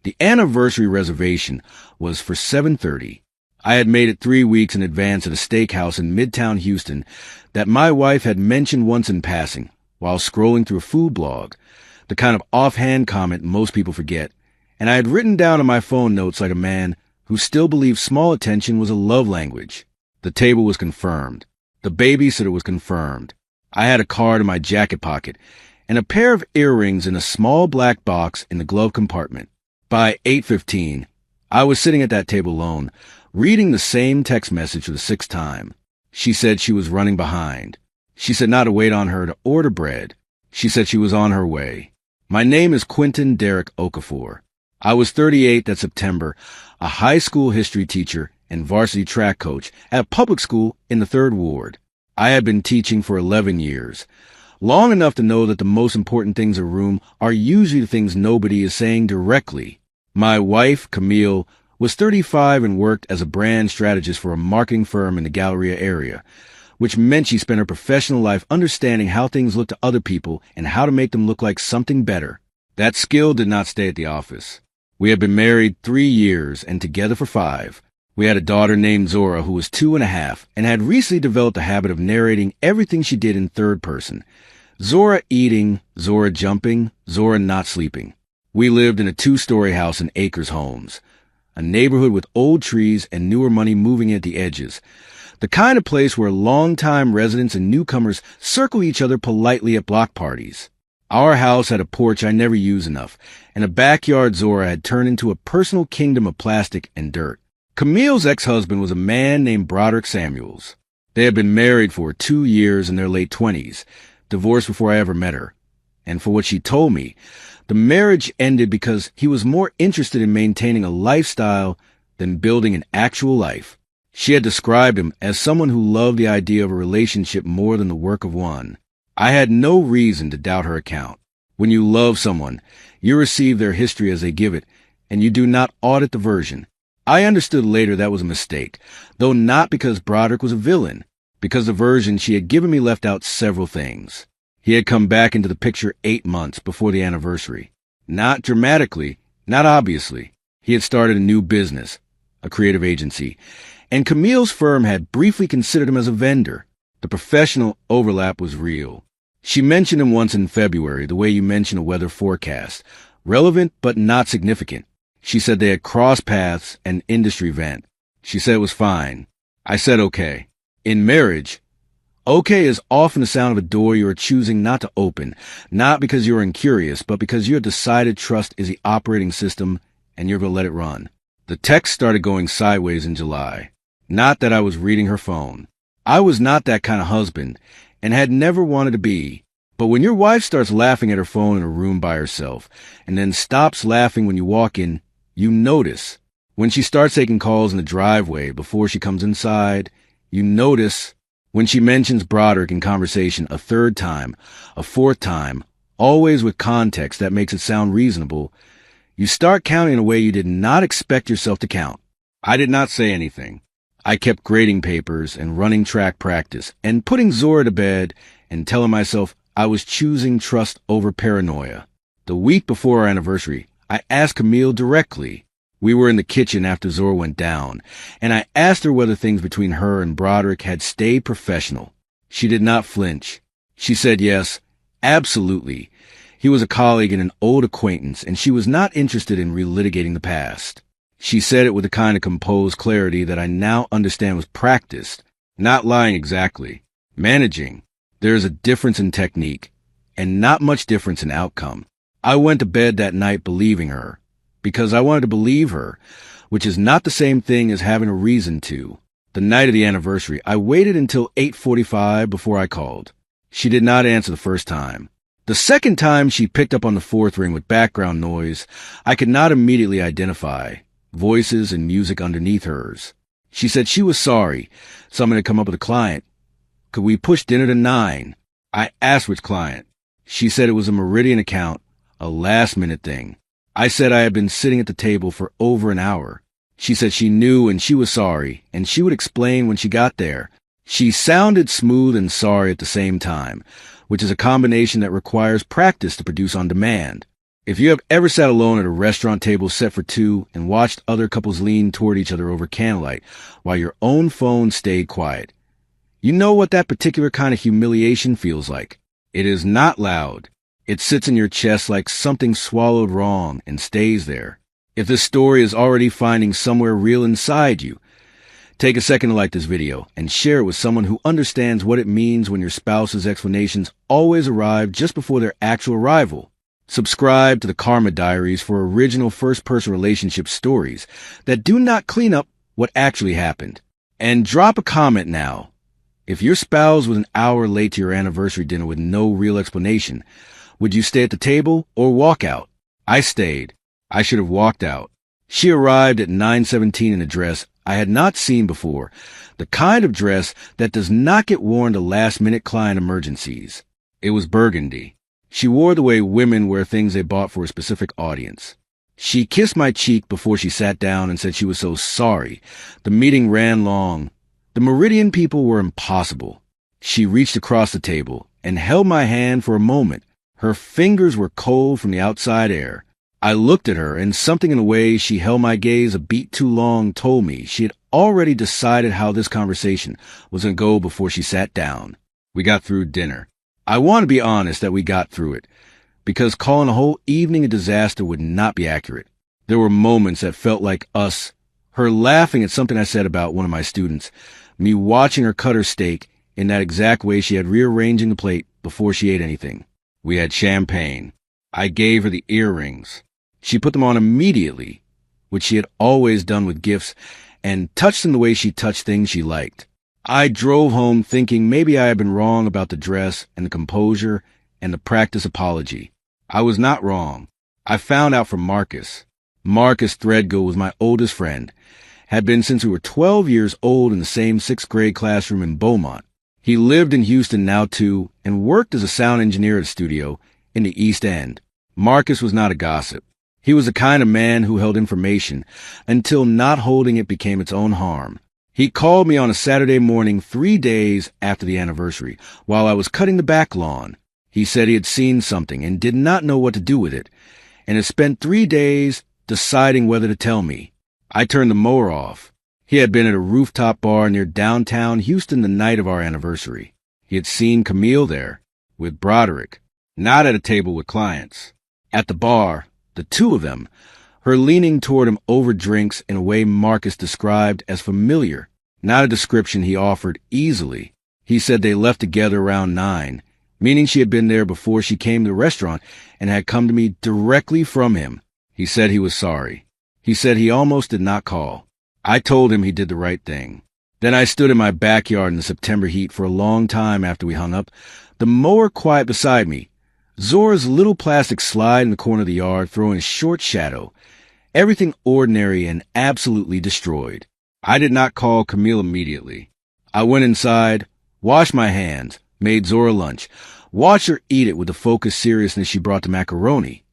The anniversary reservation was for 7:30. I had made it 3 weeks in advance at a steakhouse in Midtown Houston that my wife had mentioned once in passing while scrolling through a food blog, the kind of offhand comment most people forget, and I had written down in my phone notes like a man who still believed small attention was a love language. The table was confirmed. The babysitter was confirmed. I had a card in my jacket pocket and a pair of earrings in a small black box in the glove compartment. By 8:15, I was sitting at that table alone, reading the same text message for the 6th time. She said she was running behind. She said not to wait on her to order bread. She said she was on her way. My name is Quentin Derek Okafor. I was 38 that September, a high school history teacher and varsity track coach at a public school in the 3rd Ward. I had been teaching for 11 years, long enough to know that the most important things in a room are usually the things nobody is saying directly. My wife, Camille, was 35 and worked as a brand strategist for a marketing firm in the Galleria area, which meant she spent her professional life understanding how things look to other people and how to make them look like something better. That skill did not stay at the office. We had been married 3 years and together for 5. We had a daughter named Zora who was 2.5 and had recently developed a habit of narrating everything she did in third person. Zora eating, Zora jumping, Zora not sleeping. We lived in a 2-story house in Acres Homes, a neighborhood with old trees and newer money moving at the edges, the kind of place where longtime residents and newcomers circle each other politely at block parties. Our house had a porch I never used enough, and a backyard Zora had turned into a personal kingdom of plastic and dirt. Camille's ex-husband was a man named Broderick Samuels. They had been married for 2 years in their late 20s, divorced before I ever met her. And for what she told me, the marriage ended because he was more interested in maintaining a lifestyle than building an actual life. She had described him as someone who loved the idea of a relationship more than the work of one. I had no reason to doubt her account. When you love someone, you receive their history as they give it, and you do not audit the version. I understood later that was a mistake, though not because Broderick was a villain, because the version she had given me left out several things. He had come back into the picture 8 months before the anniversary. Not dramatically, not obviously. He had started a new business, a creative agency, and Camille's firm had briefly considered him as a vendor. The professional overlap was real. She mentioned him once in February, the way you mention a weather forecast, relevant but not significant. She said they had crossed paths at an industry event. She said it was fine. I said okay. In marriage, okay is often the sound of a door you are choosing not to open, not because you are incurious, but because you have decided trust is the operating system and you're going to let it run. The text started going sideways in July. Not that I was reading her phone. I was not that kind of husband and had never wanted to be. But when your wife starts laughing at her phone in a room by herself and then stops laughing when you walk in, you notice. When she starts taking calls in the driveway before she comes inside, you notice. When she mentions Broderick in conversation a 3rd time, a 4th time, always with context that makes it sound reasonable, you start counting in a way you did not expect yourself to count. I did not say anything. I kept grading papers and running track practice and putting Zora to bed and telling myself I was choosing trust over paranoia. The week before our anniversary, I asked Camille directly. We were in the kitchen after Zora went down, and I asked her whether things between her and Broderick had stayed professional. She did not flinch. She said yes, absolutely. He was a colleague and an old acquaintance, and she was not interested in relitigating the past. She said it with a kind of composed clarity that I now understand was practiced, not lying exactly. Managing. There is a difference in technique, and not much difference in outcome. I went to bed that night believing her, because I wanted to believe her, which is not the same thing as having a reason to. The night of the anniversary, I waited until 8:45 before I called. She did not answer the first time. The second time she picked up on the 4th ring with background noise I could not immediately identify, voices and music underneath hers. She said she was sorry. Someone had come up with a client. Could we push dinner to 9? I asked which client. She said it was a Meridian account, a last-minute thing. I said I had been sitting at the table for over an hour. She said she knew and she was sorry, and she would explain when she got there. She sounded smooth and sorry at the same time, which is a combination that requires practice to produce on demand. If you have ever sat alone at a restaurant table set for two and watched other couples lean toward each other over candlelight while your own phone stayed quiet, you know what that particular kind of humiliation feels like. It is not loud. It sits in your chest like something swallowed wrong and stays there. If this story is already finding somewhere real inside you, take a second to like this video and share it with someone who understands what it means when your spouse's explanations always arrive just before their actual arrival. Subscribe to the Karma Diaries for original first-person relationship stories that do not clean up what actually happened. And drop a comment now. If your spouse was an hour late to your anniversary dinner with no real explanation, would you stay at the table or walk out? I stayed. I should have walked out. She arrived at 9:17 in a dress I had not seen before, the kind of dress that does not get worn to last-minute client emergencies. It was burgundy. She wore the way women wear things they bought for a specific audience. She kissed my cheek before she sat down and said she was so sorry. The meeting ran long. The Meridian people were impossible. She reached across the table and held my hand for a moment. Her fingers were cold from the outside air. I looked at her, and something in the way she held my gaze a beat too long told me she had already decided how this conversation was going to go before she sat down. We got through dinner. I want to be honest that we got through it, because calling a whole evening a disaster would not be accurate. There were moments that felt like us, her laughing at something I said about one of my students, me watching her cut her steak in that exact way she had rearranging the plate before she ate anything. We had champagne. I gave her the earrings. She put them on immediately, which she had always done with gifts, and touched them the way she touched things she liked. I drove home thinking maybe I had been wrong about the dress and the composure and the practice apology. I was not wrong. I found out from Marcus. Marcus Threadgill was my oldest friend, had been since we were 12 years old in the same sixth grade classroom in Beaumont. He lived in Houston now too, and worked as a sound engineer at a studio in the East End. Marcus was not a gossip. He was the kind of man who held information until not holding it became its own harm. He called me on a Saturday morning 3 days after the anniversary while I was cutting the back lawn. He said he had seen something and did not know what to do with it, and had spent 3 days deciding whether to tell me. I turned the mower off. He had been at a rooftop bar near downtown Houston the night of our anniversary. He had seen Camille there, with Broderick, not at a table with clients. At the bar, the two of them, her leaning toward him over drinks in a way Marcus described as familiar, not a description he offered easily. He said they left together around 9, meaning she had been there before she came to the restaurant and had come to me directly from him. He said he was sorry. He said he almost did not call. I told him he did the right thing. Then I stood in my backyard in the September heat for a long time after we hung up, the mower quiet beside me, Zora's little plastic slide in the corner of the yard throwing a short shadow, everything ordinary and absolutely destroyed. I did not call Camille immediately. I went inside, washed my hands, made Zora lunch, watched her eat it with the focused seriousness she brought to macaroni,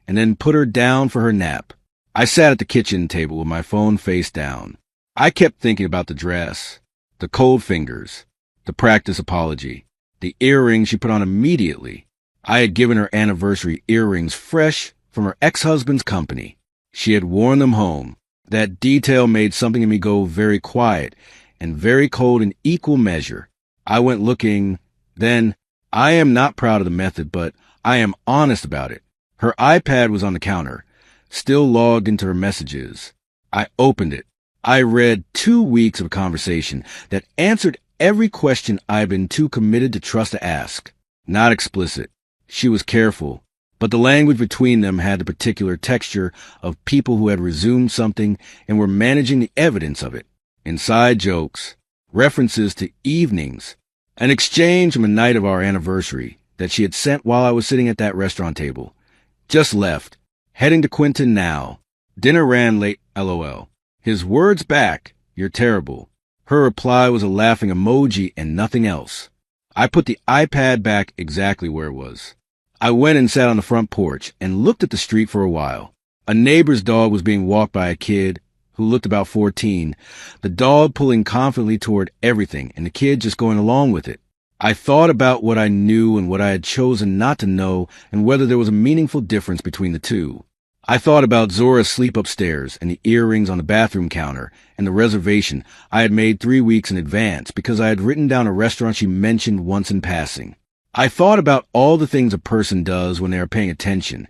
and then put her down for her nap. I sat at the kitchen table with my phone face down. I kept thinking about the dress, the cold fingers, the practice apology, the earrings she put on immediately. I had given her anniversary earrings fresh from her ex-husband's company. She had worn them home. That detail made something in me go very quiet and very cold in equal measure. I went looking. Then, I am not proud of the method, but I am honest about it. Her iPad was on the counter, still logged into her messages. I opened it. I read 2 weeks of conversation that answered every question I had been too committed to trust to ask. Not explicit. She was careful, but the language between them had the particular texture of people who had resumed something and were managing the evidence of it. Inside jokes, references to evenings, an exchange from the night of our anniversary that she had sent while I was sitting at that restaurant table. Just left, heading to Quinton now. Dinner ran late, LOL. His words back, you're terrible. Her reply was a laughing emoji and nothing else. I put the iPad back exactly where it was. I went and sat on the front porch and looked at the street for a while. A neighbor's dog was being walked by a kid who looked about 14, the dog pulling confidently toward everything and the kid just going along with it. I thought about what I knew and what I had chosen not to know and whether there was a meaningful difference between the two. I thought about Zora's sleep upstairs and the earrings on the bathroom counter and the reservation I had made 3 weeks in advance because I had written down a restaurant she mentioned once in passing. I thought about all the things a person does when they are paying attention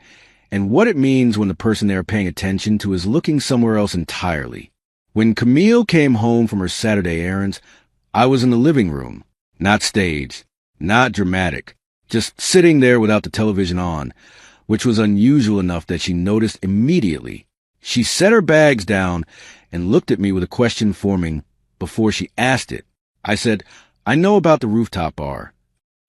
and what it means when the person they are paying attention to is looking somewhere else entirely. When Camille came home from her Saturday errands, I was in the living room, not staged, not dramatic, just sitting there without the television on, which was unusual enough that she noticed immediately. She set her bags down and looked at me with a question forming before she asked it. I said, "I know about the rooftop bar."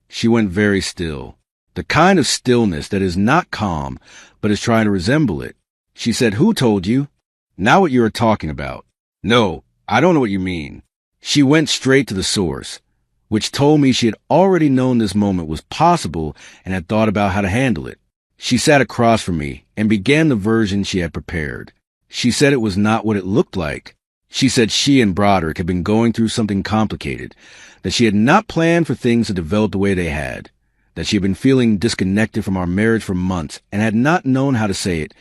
She went very still, the kind of stillness that is not calm, but is trying to resemble it. She said, "Who told you?" "Now what you are talking about." "No, I don't know what you mean." She went straight to the source, which told me she had already known this moment was possible and had thought about how to handle it. She sat across from me and began the version she had prepared. She said it was not what it looked like. She said she and Broderick had been going through something complicated, that she had not planned for things to develop the way they had, that she had been feeling disconnected from our marriage for months and had not known how to say it,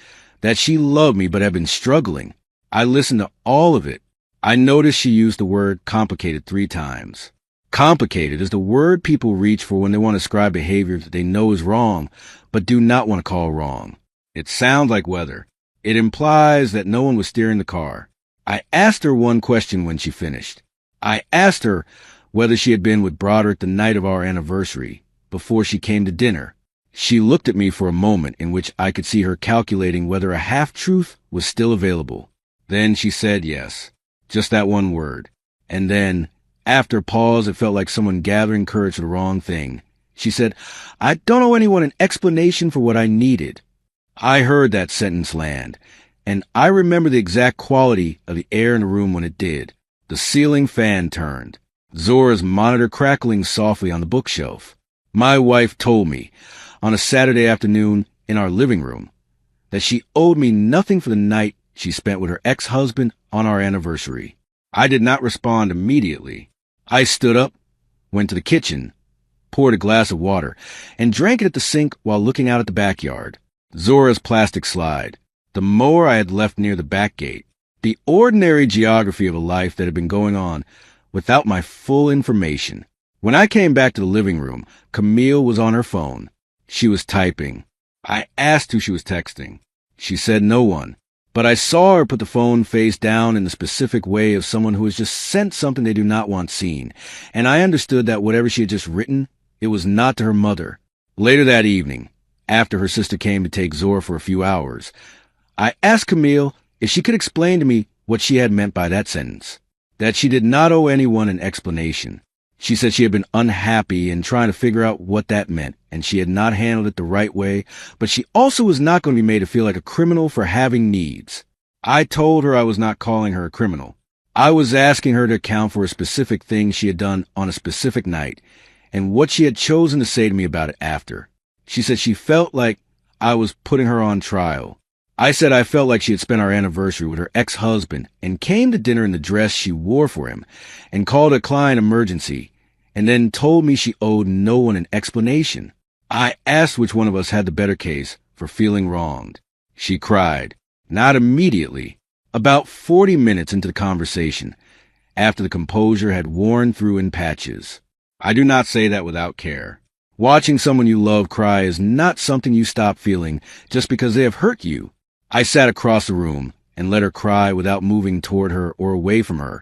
that she loved me but had been struggling. I listened to all of it. I noticed she used the word complicated 3 times. Complicated is the word people reach for when they want to describe behavior that they know is wrong, but do not want to call wrong. It sounds like weather. It implies that no one was steering the car. I asked her one question when she finished. I asked her whether she had been with Broderick the night of our anniversary, before she came to dinner. She looked at me for a moment in which I could see her calculating whether a half-truth was still available. Then she said yes, just that one word. And then, after a pause, it felt like someone gathering courage for the wrong thing. She said, "I don't owe anyone an explanation for what I needed." I heard that sentence land, and I remember the exact quality of the air in the room when it did. The ceiling fan turned, Zora's monitor crackling softly on the bookshelf. My wife told me, on a Saturday afternoon in our living room, that she owed me nothing for the night she spent with her ex-husband on our anniversary. I did not respond immediately. I stood up, went to the kitchen, poured a glass of water, and drank it at the sink while looking out at the backyard. Zora's plastic slide, the mower I had left near the back gate, the ordinary geography of a life that had been going on without my full information. When I came back to the living room, Camille was on her phone. She was typing. I asked who she was texting. She said no one. But I saw her put the phone face down in the specific way of someone who has just sent something they do not want seen, and I understood that whatever she had just written, it was not to her mother. Later that evening, after her sister came to take Zora for a few hours, I asked Camille if she could explain to me what she had meant by that sentence, that she did not owe anyone an explanation. She said she had been unhappy and trying to figure out what that meant, and she had not handled it the right way, but she also was not going to be made to feel like a criminal for having needs. I told her I was not calling her a criminal. I was asking her to account for a specific thing she had done on a specific night, and what she had chosen to say to me about it after. She said she felt like I was putting her on trial. I said I felt like she had spent our anniversary with her ex-husband and came to dinner in the dress she wore for him and called a client emergency and then told me she owed no one an explanation. I asked which one of us had the better case for feeling wronged. She cried. Not immediately. About 40 minutes into the conversation, after the composure had worn through in patches. I do not say that without care. Watching someone you love cry is not something you stop feeling just because they have hurt you. I sat across the room and let her cry without moving toward her or away from her,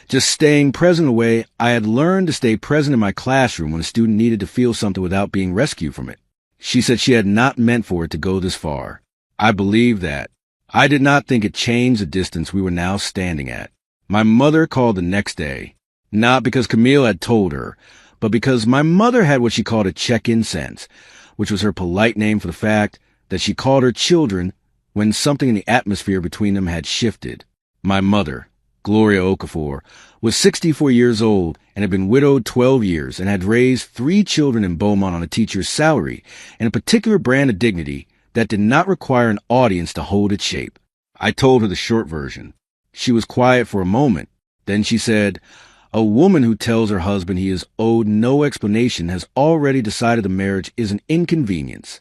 just staying present the way I had learned to stay present in my classroom when a student needed to feel something without being rescued from it. She said she had not meant for it to go this far. I believe that. I did not think it changed the distance we were now standing at. My mother called the next day, not because Camille had told her, but because my mother had what she called a check-in sense, which was her polite name for the fact that she called her children when something in the atmosphere between them had shifted. My mother, Gloria Okafor, was 64 years old and had been widowed 12 years and had raised 3 children in Beaumont on a teacher's salary and a particular brand of dignity that did not require an audience to hold its shape. I told her the short version. She was quiet for a moment. Then she said, A woman who tells her husband he is owed no explanation has already decided the marriage is an inconvenience.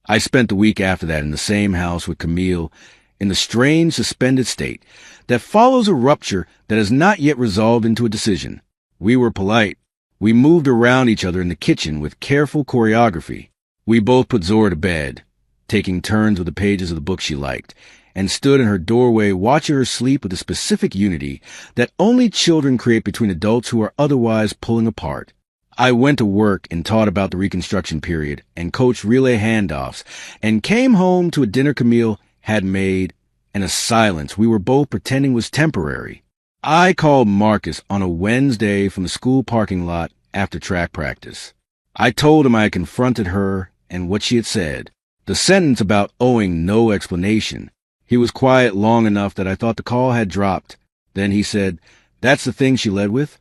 I spent the week after that in the same house with Camille in the strange suspended state that follows a rupture that has not yet resolved into a decision. We were polite. We moved around each other in the kitchen with careful choreography. We both put Zora to bed, taking turns with the pages of the book she liked, and stood in her doorway watching her sleep with a specific unity that only children create between adults who are otherwise pulling apart. I went to work and taught about the Reconstruction period and coached relay handoffs and came home to a dinner Camille had made and a silence we were both pretending was temporary. I called Marcus on a Wednesday from the school parking lot after track practice. I told him I had confronted her and what she had said, the sentence about owing no explanation. He was quiet long enough that I thought the call had dropped. Then he said, "That's the thing she led with?"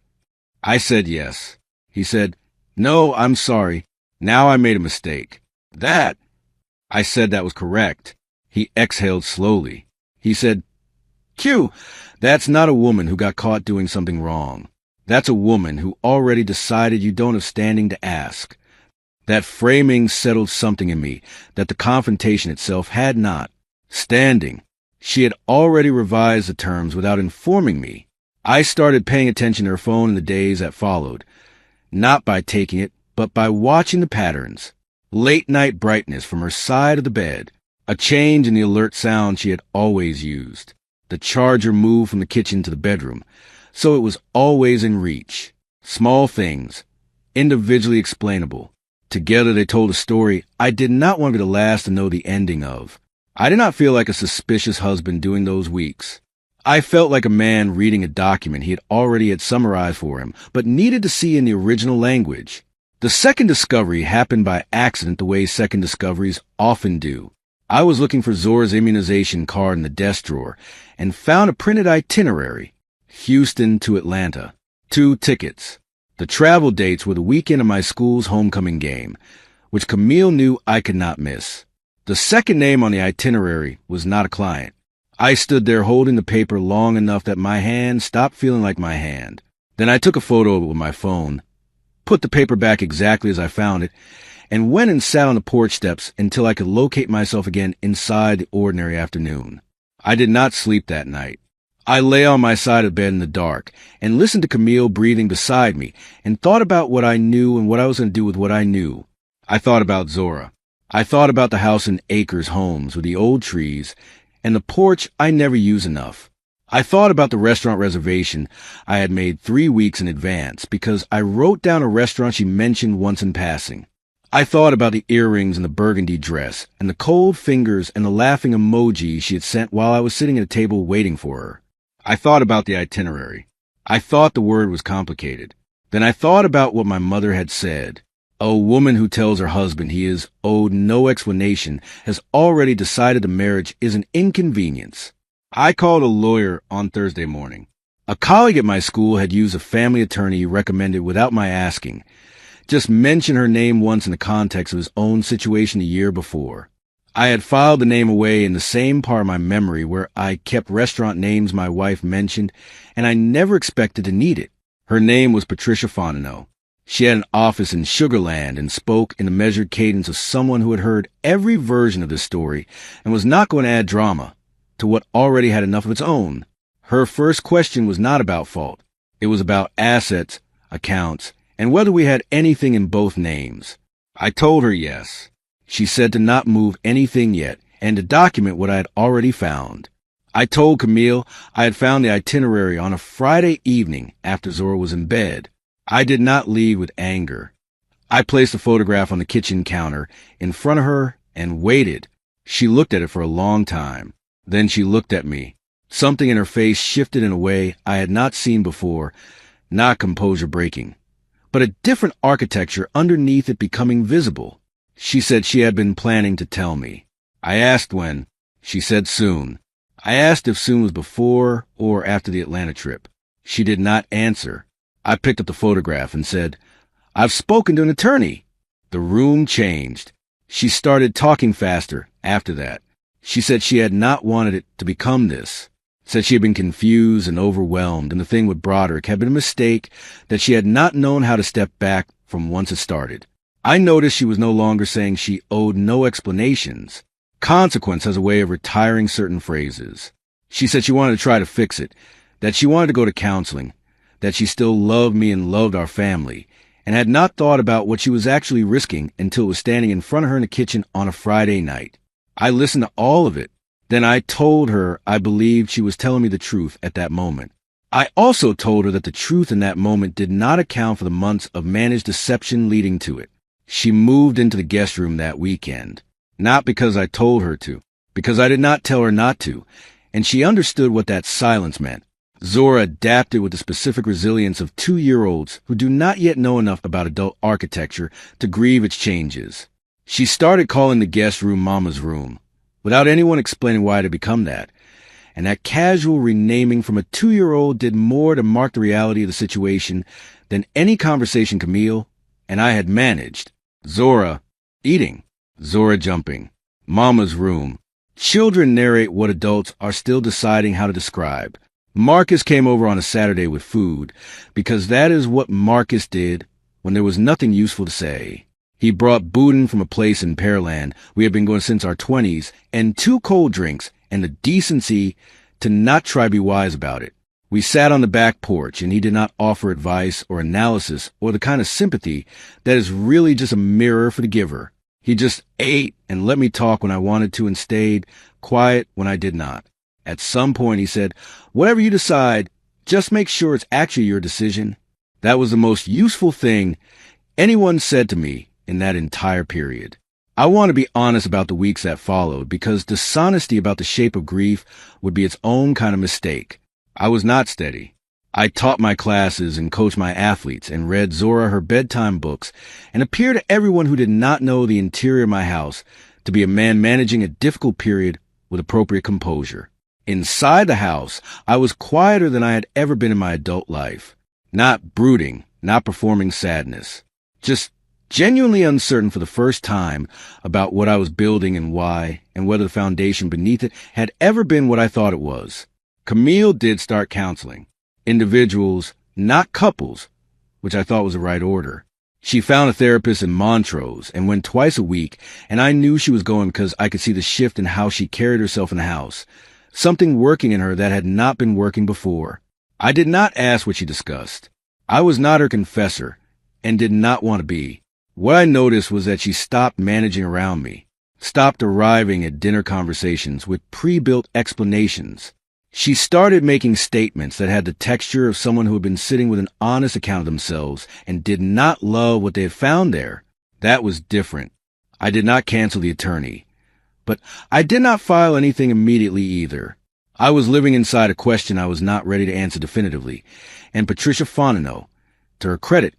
I said yes. He said, "No, I'm sorry. Now I made a mistake." That? I said that was correct. He exhaled slowly. He said, "Q, that's not a woman who got caught doing something wrong. That's a woman who already decided you don't have standing to ask." That framing settled something in me that the confrontation itself had not. Standing. She had already revised the terms without informing me. I started paying attention to her phone in the days that followed, not by taking it, but by watching the patterns. Late-night brightness from her side of the bed, a change in the alert sound she had always used. The charger moved from the kitchen to the bedroom, so it was always in reach. Small things, individually explainable. Together they told a story I did not want to be the last to know the ending of. I did not feel like a suspicious husband doing those weeks. I felt like a man reading a document he had already had summarized for him, but needed to see in the original language. The second discovery happened by accident the way second discoveries often do. I was looking for Zora's immunization card in the desk drawer and found a printed itinerary. Houston to Atlanta. 2 tickets. The travel dates were the weekend of my school's homecoming game, which Camille knew I could not miss. The second name on the itinerary was not a client. I stood there holding the paper long enough that my hand stopped feeling like my hand. Then I took a photo of it with my phone, put the paper back exactly as I found it, and went and sat on the porch steps until I could locate myself again inside the ordinary afternoon. I did not sleep that night. I lay on my side of bed in the dark and listened to Camille breathing beside me and thought about what I knew and what I was going to do with what I knew. I thought about Zora. I thought about the house in Acres Homes with the old trees and the porch I never use enough. I thought about the restaurant reservation I had made 3 weeks in advance because I wrote down a restaurant she mentioned once in passing. I thought about the earrings and the burgundy dress and the cold fingers and the laughing emoji she had sent while I was sitting at a table waiting for her. I thought about the itinerary. I thought the word was complicated. Then I thought about what my mother had said. A woman who tells her husband he is owed no explanation has already decided the marriage is an inconvenience. I called a lawyer on Thursday morning. A colleague at my school had used a family attorney he recommended without my asking. Just mentioned her name once in the context of his own situation the year before. I had filed the name away in the same part of my memory where I kept restaurant names my wife mentioned, and I never expected to need it. Her name was Patricia Fontenot. She had an office in Sugarland and spoke in the measured cadence of someone who had heard every version of this story and was not going to add drama to what already had enough of its own. Her first question was not about fault. It was about assets, accounts, and whether we had anything in both names. I told her yes. She said to not move anything yet and to document what I had already found. I told Camille I had found the itinerary on a Friday evening after Zora was in bed. I did not leave with anger. I placed the photograph on the kitchen counter in front of her and waited. She looked at it for a long time. Then she looked at me. Something in her face shifted in a way I had not seen before, not composure breaking, but a different architecture underneath it becoming visible. She said she had been planning to tell me. I asked when. She said soon. I asked if soon was before or after the Atlanta trip. She did not answer. I picked up the photograph and said, "I've spoken to an attorney." The room changed. She started talking faster after that. She said she had not wanted it to become this. Said she had been confused and overwhelmed, and the thing with Broderick had been a mistake that she had not known how to step back from once it started. I noticed she was no longer saying she owed no explanations. Consequence has a way of retiring certain phrases. She said she wanted to try to fix it, that she wanted to go to counseling, that she still loved me and loved our family, and had not thought about what she was actually risking until it was standing in front of her in the kitchen on a Friday night. I listened to all of it. Then I told her I believed she was telling me the truth at that moment. I also told her that the truth in that moment did not account for the months of managed deception leading to it. She moved into the guest room that weekend, not because I told her to, because I did not tell her not to, and she understood what that silence meant. Zora adapted with the specific resilience of 2-year-olds who do not yet know enough about adult architecture to grieve its changes. She started calling the guest room Mama's room, without anyone explaining why it had become that. And that casual renaming from a 2-year-old did more to mark the reality of the situation than any conversation Camille and I had managed. Zora, eating. Zora jumping. Mama's room. Children narrate what adults are still deciding how to describe. Marcus came over on a Saturday with food, because that is what Marcus did when there was nothing useful to say. He brought boudin from a place in Pearland we had been going since our 20s, and 2 cold drinks, and the decency to not try to be wise about it. We sat on the back porch, and he did not offer advice or analysis or the kind of sympathy that is really just a mirror for the giver. He just ate and let me talk when I wanted to and stayed quiet when I did not. At some point he said, "Whatever you decide, just make sure it's actually your decision." That was the most useful thing anyone said to me in that entire period. I want to be honest about the weeks that followed, because dishonesty about the shape of grief would be its own kind of mistake. I was not steady. I taught my classes and coached my athletes and read Zora her bedtime books and appeared to everyone who did not know the interior of my house to be a man managing a difficult period with appropriate composure. Inside the house, I was quieter than I had ever been in my adult life. Not brooding, not performing sadness. Just genuinely uncertain for the first time about what I was building and why, and whether the foundation beneath it had ever been what I thought it was. Camille did start counseling. Individuals, not couples, which I thought was the right order. She found a therapist in Montrose and went twice a week, and I knew she was going because I could see the shift in how she carried herself in the house. Something working in her that had not been working before. I did not ask what she discussed. I was not her confessor, and did not want to be. What I noticed was that she stopped managing around me, stopped arriving at dinner conversations with pre-built explanations. She started making statements that had the texture of someone who had been sitting with an honest account of themselves and did not love what they had found there. That was different. I did not cancel the attorney. But I did not file anything immediately either. I was living inside a question I was not ready to answer definitively, and Patricia Fontenot, to her credit,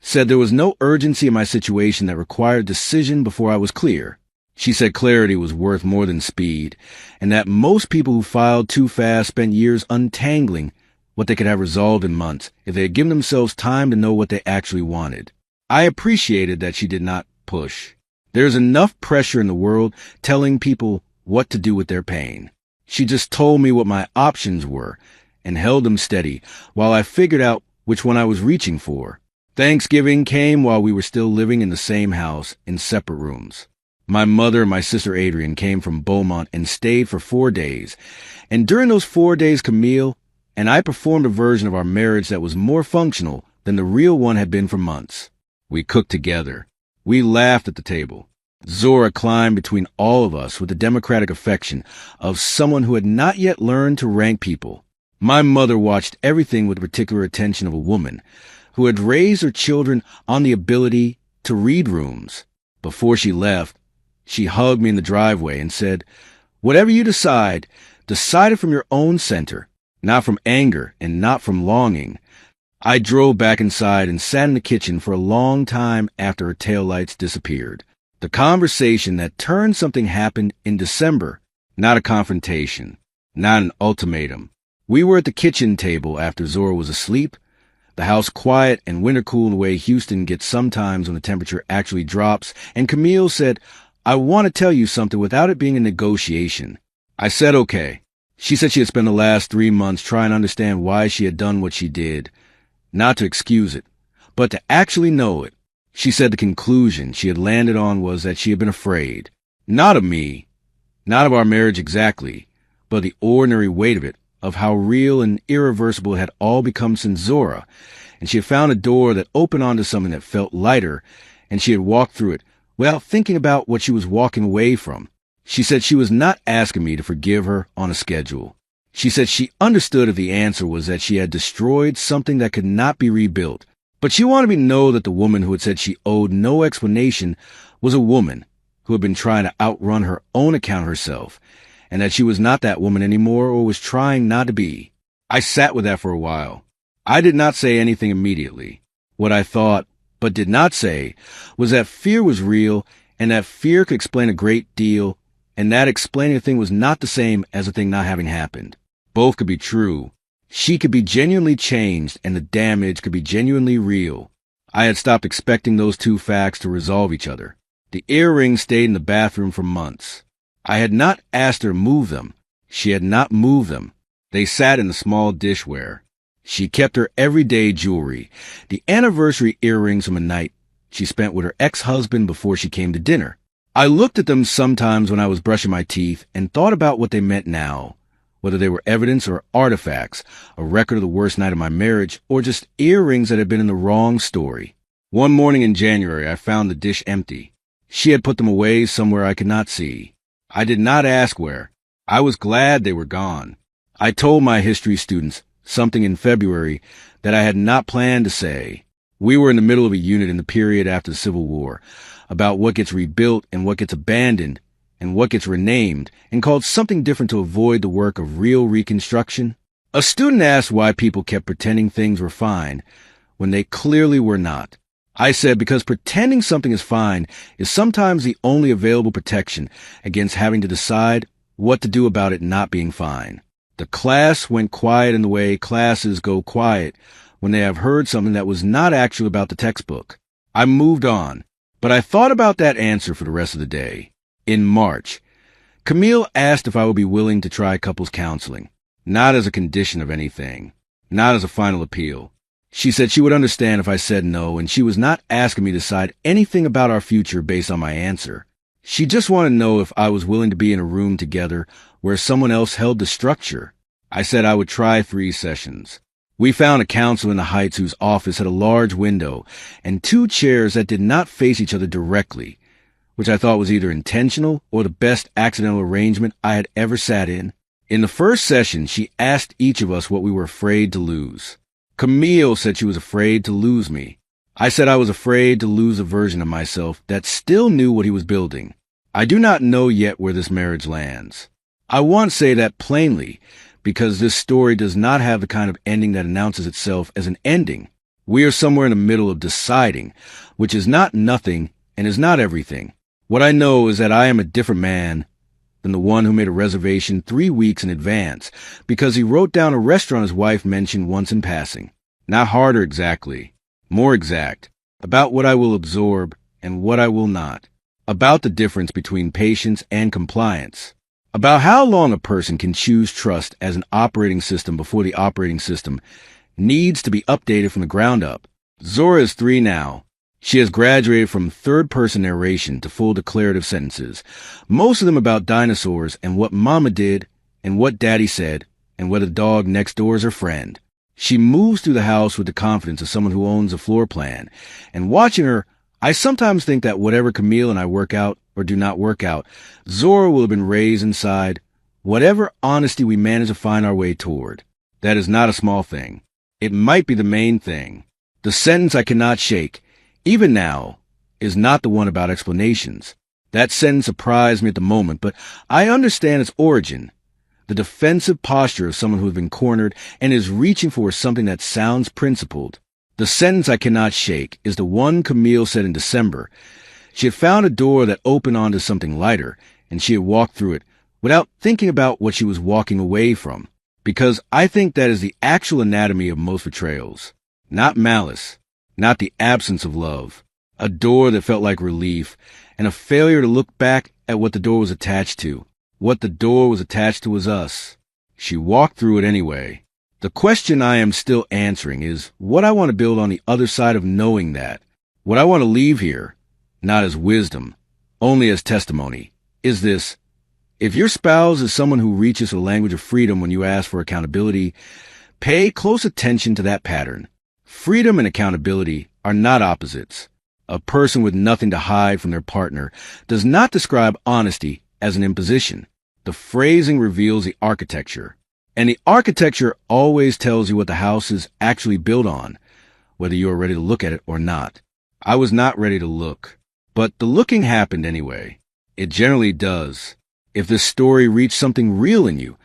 said there was no urgency in my situation that required decision before I was clear. She said clarity was worth more than speed, and that most people who filed too fast spent years untangling what they could have resolved in months if they had given themselves time to know what they actually wanted. I appreciated that she did not push. There's enough pressure in the world telling people what to do with their pain. She just told me what my options were and held them steady while I figured out which one I was reaching for. Thanksgiving came while we were still living in the same house in separate rooms. My mother and my sister Adrian came from Beaumont and stayed for 4 days. And during those 4 days, Camille and I performed a version of our marriage that was more functional than the real one had been for months. We cooked together. We laughed at the table. Zora climbed between all of us with the democratic affection of someone who had not yet learned to rank people. My mother watched everything with the particular attention of a woman who had raised her children on the ability to read rooms. Before she left, she hugged me in the driveway and said, "Whatever you decide, decide it from your own center, not from anger and not from longing." I drove back inside and sat in the kitchen for a long time after her taillights disappeared. The conversation that turned something happened in December, not a confrontation, not an ultimatum. We were at the kitchen table after Zora was asleep, the house quiet and winter cool in the way Houston gets sometimes when the temperature actually drops, and Camille said, "I want to tell you something without it being a negotiation." I said okay. She said she had spent the last 3 months trying to understand why she had done what she did, not to excuse it, but to actually know it. She said the conclusion she had landed on was that she had been afraid, not of me, not of our marriage exactly, but the ordinary weight of it, of how real and irreversible it had all become since Zora, and she had found a door that opened onto something that felt lighter, and she had walked through it without thinking about what she was walking away from. She said she was not asking me to forgive her on a schedule. She said she understood if the answer was that she had destroyed something that could not be rebuilt, but she wanted me to know that the woman who had said she owed no explanation was a woman who had been trying to outrun her own account herself, and that she was not that woman anymore or was trying not to be. I sat with that for a while. I did not say anything immediately. What I thought, but did not say, was that fear was real, and that fear could explain a great deal, and that explaining a thing was not the same as a thing not having happened. Both could be true. She could be genuinely changed, and the damage could be genuinely real. I had stopped expecting those two facts to resolve each other. The earrings stayed in the bathroom for months. I had not asked her to move them. She had not moved them. They sat in the small dishware. She kept her everyday jewelry, the anniversary earrings from a night she spent with her ex-husband before she came to dinner. I looked at them sometimes when I was brushing my teeth and thought about what they meant now, whether they were evidence or artifacts, a record of the worst night of my marriage, or just earrings that had been in the wrong story. One morning in January, I found the dish empty. She had put them away somewhere I could not see. I did not ask where. I was glad they were gone. I told my history students something in February that I had not planned to say. We were in the middle of a unit in the period after the Civil War about what gets rebuilt and what gets abandoned and what gets renamed and called something different to avoid the work of real reconstruction. A student asked why people kept pretending things were fine when they clearly were not. I said because pretending something is fine is sometimes the only available protection against having to decide what to do about it not being fine. The class went quiet in the way classes go quiet when they have heard something that was not actually about the textbook. I moved on, but I thought about that answer for the rest of the day. In March, Camille asked if I would be willing to try couples counseling, not as a condition of anything, not as a final appeal. She said she would understand if I said no, and she was not asking me to decide anything about our future based on my answer. She just wanted to know if I was willing to be in a room together where someone else held the structure. I said I would try 3 sessions. We found a counselor in the Heights whose office had a large window and 2 chairs that did not face each other directly, which I thought was either intentional or the best accidental arrangement I had ever sat in. In the first session, she asked each of us what we were afraid to lose. Camille said she was afraid to lose me. I said I was afraid to lose a version of myself that still knew what he was building. I do not know yet where this marriage lands. I want to say that plainly, because this story does not have the kind of ending that announces itself as an ending. We are somewhere in the middle of deciding, which is not nothing and is not everything. What I know is that I am a different man than the one who made a reservation 3 weeks in advance because he wrote down a restaurant his wife mentioned once in passing. Not harder exactly, more exact, about what I will absorb and what I will not, about the difference between patience and compliance, about how long a person can choose trust as an operating system before the operating system needs to be updated from the ground up. Zora is 3 now. She has graduated from third-person narration to full declarative sentences, most of them about dinosaurs and what Mama did and what Daddy said and whether the dog next door is her friend. She moves through the house with the confidence of someone who owns a floor plan, and watching her, I sometimes think that whatever Camille and I work out or do not work out, Zora will have been raised inside whatever honesty we manage to find our way toward. That is not a small thing. It might be the main thing. The sentence I cannot shake, even now, is not the one about explanations. That sentence surprised me at the moment, but I understand its origin. The defensive posture of someone who has been cornered and is reaching for something that sounds principled. The sentence I cannot shake is the one Camille said in December. She had found a door that opened onto something lighter, and she had walked through it without thinking about what she was walking away from. Because I think that is the actual anatomy of most betrayals. Not malice, not the absence of love. A door that felt like relief, and a failure to look back at what the door was attached to. What the door was attached to was us. She walked through it anyway. The question I am still answering is what I want to build on the other side of knowing that. What I want to leave here, not as wisdom, only as testimony, is this. If your spouse is someone who reaches the language of freedom when you ask for accountability, pay close attention to that pattern. Freedom and accountability are not opposites. A person with nothing to hide from their partner does not describe honesty as an imposition. The phrasing reveals the architecture. And the architecture always tells you what the house is actually built on, whether you are ready to look at it or not. I was not ready to look, but the looking happened anyway. It generally does. If this story reached something real in you,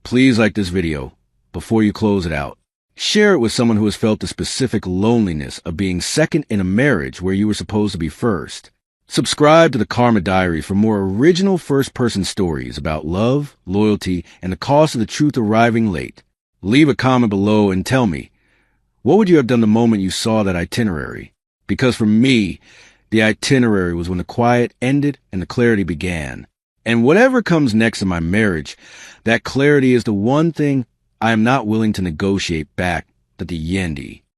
please like this video before you close it out. Share it with someone who has felt the specific loneliness of being second in a marriage where you were supposed to be first. Subscribe to the Karma Diary for more original first-person stories about love, loyalty, and the cost of the truth arriving late. Leave a comment below and tell me, what would you have done the moment you saw that itinerary? Because for me, the itinerary was when the quiet ended and the clarity began. And whatever comes next in my marriage, that clarity is the one thing I am not willing to negotiate back to the yendi.